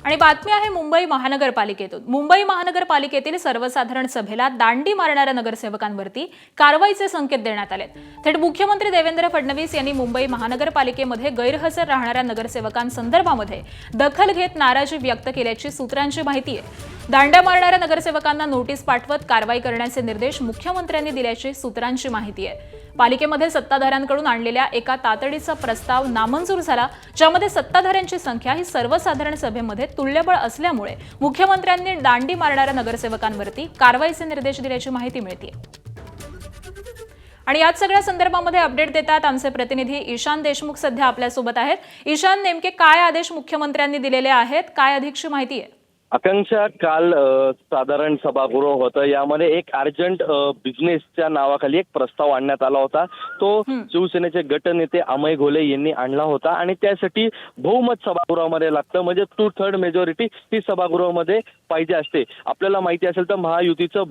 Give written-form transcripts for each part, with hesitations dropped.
आणि बातमी आहे मुंबई महानगरपालिकेतून। मुंबई महानगरपालिकेतील सर्वसाधारण सभेला दांडी मारणाऱ्या नगरसेवकांवरती कारवाईचे संकेत देण्यात आले। थेट मुख्यमंत्री देवेंद्र फडणवीस यांनी मुंबई महानगरपालिकेमध्ये गैरहजर राहणाऱ्या नगरसेवकांसंदर्भामध्ये दखल घेत नाराजी व्यक्त केल्याची सूत्रांची माहिती आहे। दांड्या मारणाऱ्या नगरसेवकांना नोटीस पाठवत कारवाई करण्याचे निर्देश मुख्यमंत्र्यांनी दिल्याची सूत्रांची माहिती आहे। पालिकेमध्ये सत्ताधाऱ्यांकडून आणलेल्या एका तातडीचा प्रस्ताव नामंजूर झाला, ज्यामध्ये सत्ताधाऱ्यांची संख्या ही सर्वसाधारण सभेमध्ये तुल्यबळ असल्यामुळे मुख्यमंत्र्यांनी दांडी मारणाऱ्या नगरसेवकांवरती कारवाईचे निर्देश दिल्याची माहिती मिळते। आणि याच सगळ्या संदर्भामध्ये अपडेट देतात आमचे प्रतिनिधी ईशान देशमुख सध्या आपल्यासोबत आहेत। ईशान, नेमके काय आदेश मुख्यमंत्र्यांनी दिलेले आहेत, काय अधिकची माहिती आहे? आकांक्षा, काल साधारण सभागृह होतं, यामध्ये एक अर्जंट बिझनेसच्या नावाखाली एक प्रस्ताव आणण्यात आला होता। तो शिवसेनेचे गटनेते अमय घोले यांनी आणला होता आणि त्यासाठी बहुमत सभागृहामध्ये लागतं, म्हणजे 2/3 मेजॉरिटी ही सभागृहामध्ये पाहिजे असते। आपल्याला माहिती असेल तर महायुतीचं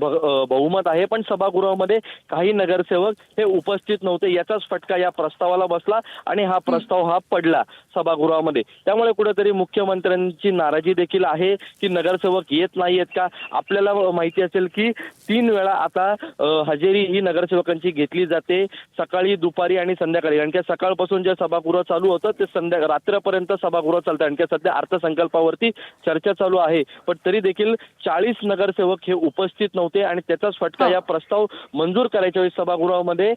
बहुमत आहे, पण सभागृहामध्ये काही नगरसेवक हे उपस्थित नव्हते, याचाच फटका या प्रस्तावाला बसला आणि हा प्रस्ताव हा पडला सभागृहामध्ये। त्यामुळे कुठेतरी मुख्यमंत्र्यांची नाराजी देखील आहे की नगरसेवक येत नाहीयेत का। आपल्याला माहिती असेल की 3 वेळा आता हजेरी ही नगरसेवकांची घेतली जाते, सकाळी, दुपारी आणि संध्याकाळी। कारण की सकाळपासून जे सभागृह चालू होतं ते रात्रीपर्यंत सभागृह चालतं, आणि सध्या अर्थसंकल्पावरती चर्चा चालू आहे, पण तरी देखील 40 नगरसेवक हे उपस्थित नव्हते आणि त्याचाच फटका या प्रस्ताव मंजूर करायच्या वेळी सभागृहामध्ये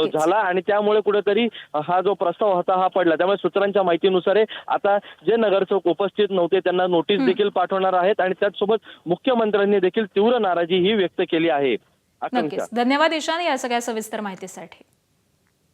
झाला आणि त्यामुळे कुठेतरी हा जो प्रस्ताव होता हा पडला। त्यामुळे सूत्रांच्या माहितीनुसार आता जे नगरसेवक उपस्थित नव्हते त्यांना नोटीस देखील पाठवणार आहेत आणि त्याचसोबत मुख्यमंत्र्यांनी देखील तीव्र नाराजी ही व्यक्त केली आहे। नक्कीच, धन्यवाद ईशान या सगळ्या सविस्तर माहितीसाठी।